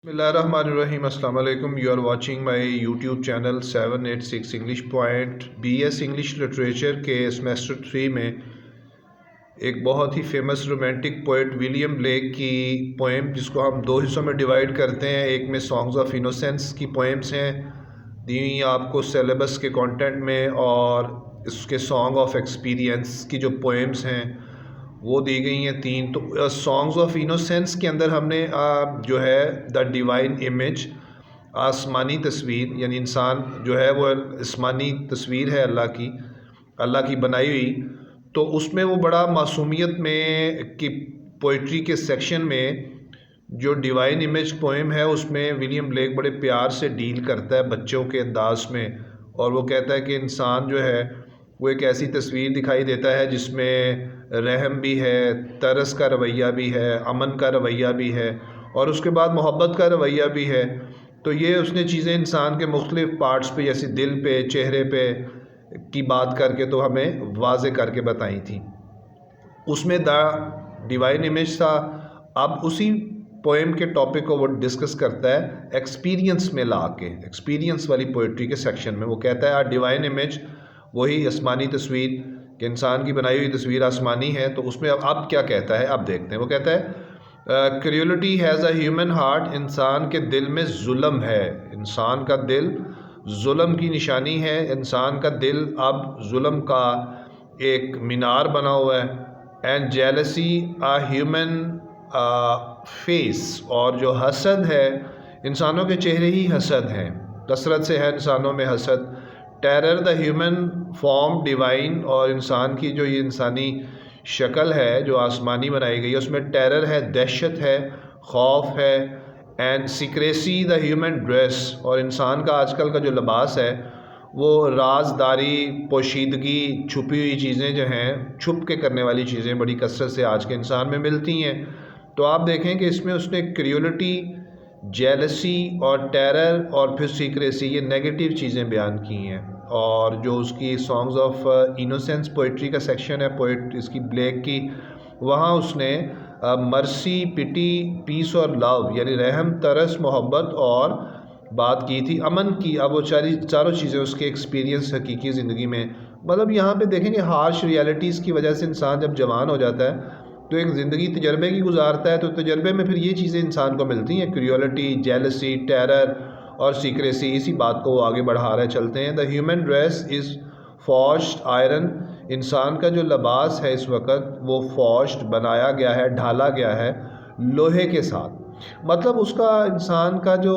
Bismillahirrahmanirrahim. Assalamu alaikum. You are watching my YouTube channel 786 English Point. BS English Literature के semester 3 में एक बहुत ही famous romantic poet William Blake की poem, जिसको हम दो हिस्सों में डिवाइड करते हैं। एक में सॉन्ग्स ऑफ इनोसेंस की पोएम्स हैं दी हुई आपको सिलेबस के कंटेंट में, और इसके सॉन्ग ऑफ एक्सपीरियंस की जो पोएम्स हैं वो दी गई हैं 3। तो सॉन्ग्स ऑफ इनोसेंस के अंदर हमने जो है द डिवाइन इमेज, आसमानी तस्वीर, यानी इंसान जो है वो आसमानी तस्वीर है अल्लाह की बनाई हुई। तो उसमें वो बड़ा मासूमियत में की पोइट्री के सेक्शन में जो डिवाइन इमेज पोएम है उसमें विलियम ब्लेक बड़े प्यार से डील करता है बच्चों के अंदाज में, और वो कहता है कि इंसान जो है वो एक ऐसी तस्वीर दिखाई देता है जिसमें रहम भी है, तरस का रवैया भी है, अमन का रवैया भी है, और उसके बाद मोहब्बत का रवैया भी है। तो ये उसने चीज़ें इंसान के मुख्तलिफ पार्ट्स पे, जैसे दिल पे, चेहरे पे की बात करके तो हमें वाज़े करके बताई थी। उसमें द डिवाइन इमेज था। अब उसी पोएम के टॉपिक को वो डिस्कस करता है एक्सपीरियंस में ला के, एक्सपीरियंस वाली पोइट्री के सेक्शन में। वो कहता है डिवाइन इमेज, वही आसमानी तस्वीर कि इंसान की बनाई हुई तस्वीर आसमानी है। तो उसमें अब क्या कहता है, अब देखते हैं। वो कहता है cruelty has a human heart, इंसान के दिल में जुल्म है, इंसान का दिल जुल्म की निशानी है। इंसान का दिल अब जुल्म का एक मीनार बना हुआ है। And jealousy a human face, और जो हसद है, इंसानों के चेहरे ही हसद हैं, कसरत से है इंसानों में हसद। Terror the human form divine, और इंसान की जो ये इंसानी शक्ल है जो आसमानी बनाई गई है उसमें टेरर है, दहशत है, खौफ है। And secrecy the human dress, और इंसान का आजकल का जो लिबास है वो राजदारी, पोशीदगी, छुपी हुई चीज़ें जो हैं, छुप के करने वाली चीज़ें बड़ी कसरत से आज के इंसान में मिलती हैं। तो आप देखें कि इसमें उसने क्रूएलिटी, जेलसी और टेरर और फिर सीक्रेसी, ये नेगेटिव चीज़ें बयान की हैं। और जो उसकी सॉन्ग्स ऑफ इनोसेंस पोइट्री का सेक्शन है पोइट इसकी ब्लेक की, वहाँ उसने मर्सी, पिटी, पीस और लव, यानी रहम, तरस, मोहब्बत और बात की थी अमन की। अब वो चारों चीज़ें उसके एक्सपीरियंस हकीकी ज़िंदगी में, मतलब यहाँ पे देखेंगे हार्श रियलिटीज़ की वजह से इंसान जब जवान हो जाता है तो एक ज़िंदगी तजर्बे की गुजारता है, तो तजर्बे में फिर ये चीज़ें इंसान को मिलती हैं, क्रूएलिटी, जेलसी, टेरर और सीक्रेसी। इसी बात को वो आगे बढ़ा रहे चलते हैं। The human dress is forged iron, इंसान का जो लिबास है इस वक्त वो फॉर्ज्ड, बनाया गया है, ढाला गया है लोहे के साथ। मतलब उसका इंसान का जो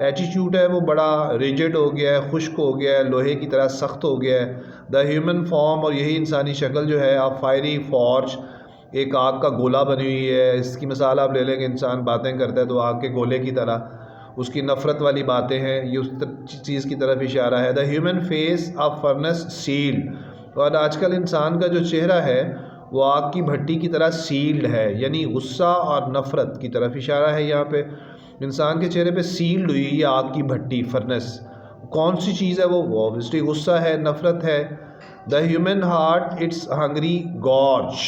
एटीट्यूड है वो बड़ा रिजिड हो गया है, खुश्क हो गया है, लोहे की तरह सख्त हो गया है। द ह्यूमन फॉर्म, और यही इंसानी शक्ल जो है, आप फायरी फॉर्ज, एक आग का गोला बनी हुई है। इसकी मिसाल आप ले लें कि इंसान बातें करता है तो आग के गोले की तरह उसकी नफ़रत वाली बातें हैं, ये उस चीज़ की तरफ इशारा है। The human face a furnace sealed, और आजकल इंसान का जो चेहरा है वो आग की भट्टी की तरह सील्ड है, यानी गुस्सा और नफ़रत की तरफ इशारा है। यहाँ पे इंसान के चेहरे पे सील्ड हुई ये आग की भट्टी, फर्नेस। कौन सी चीज़ है वो ऑब्वियसली गुस्सा है, नफ़रत है। The human heart it's Hungary gorge,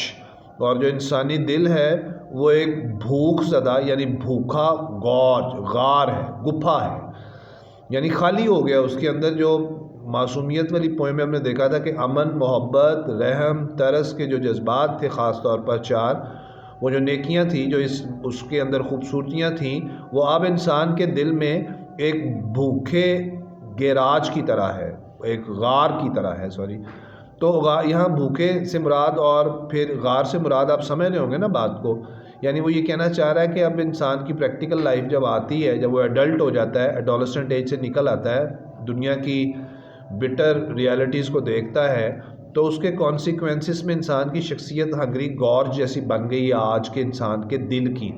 और जो इंसानी दिल है वो एक भूख ज़दा, यानी भूखा, गौर, गार है, गुफा है, यानी खाली हो गया उसके अंदर। जो मासूमियत वाली पोएम में हमने देखा था कि अमन, मोहब्बत, रहम, तरस के जो जज्बात थे, ख़ास तौर पर 4, वो जो नेकियां थी, जो इस उसके अंदर खूबसूरतियाँ थीं, वो अब इंसान के दिल में एक भूखे गैराज की तरह है, एक गार की तरह है, सॉरी। तो यहाँ भूखे से मुराद और फिर गार से मुराद आप समझ रहे होंगे ना बात को, यानी वो ये कहना चाह रहा है कि अब इंसान की प्रैक्टिकल लाइफ जब आती है, जब वो एडल्ट हो जाता है, एडोलेसेंट एज से निकल आता है, दुनिया की बिटर रियलिटीज़ को देखता है, तो उसके कॉन्सिक्वेंसेस में इंसान की शख्सियत हंगरी गॉर्ज जैसी बन गई है आज के इंसान के दिल की,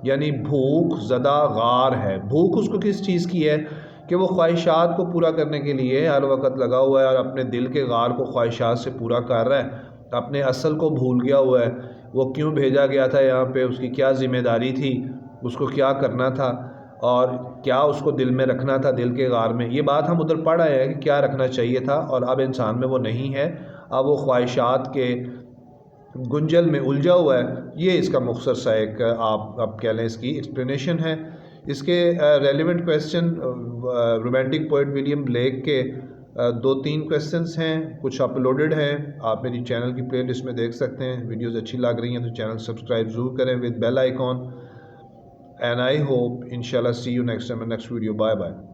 यानी भूख ज़दा गार है। भूख उसको किस चीज़ की है कि वो ख्वाहिशात को पूरा करने के लिए हर वक्त लगा हुआ है, और अपने दिल के गार को ख्वाहिशात से पूरा कर रहा है, अपने असल को भूल गया हुआ है। वो क्यों भेजा गया था यहाँ पे, उसकी क्या ज़िम्मेदारी थी, उसको क्या करना था और क्या उसको दिल में रखना था, दिल के गार में। ये बात हम उधर पढ़ आए हैं कि क्या रखना चाहिए था, और अब इंसान में वो नहीं है, अब वो ख्वाहिशात के गुंजल में उलझा हुआ है। ये इसका मुख्तसर सा एक आप कह लें इसकी एक्सप्लेनेशन है। اس کے relevant question romantic poet William black کے 2-3 کویسچنس ہیں، کچھ اپلوڈڈ ہیں، آپ میری چینل کی پلے لسٹ میں دیکھ سکتے ہیں. ویڈیوز اچھی لگ رہی ہیں تو چینل سبسکرائب ضرور کریں with bell icon, and I hope inshallah see you next time in next video. Bye bye.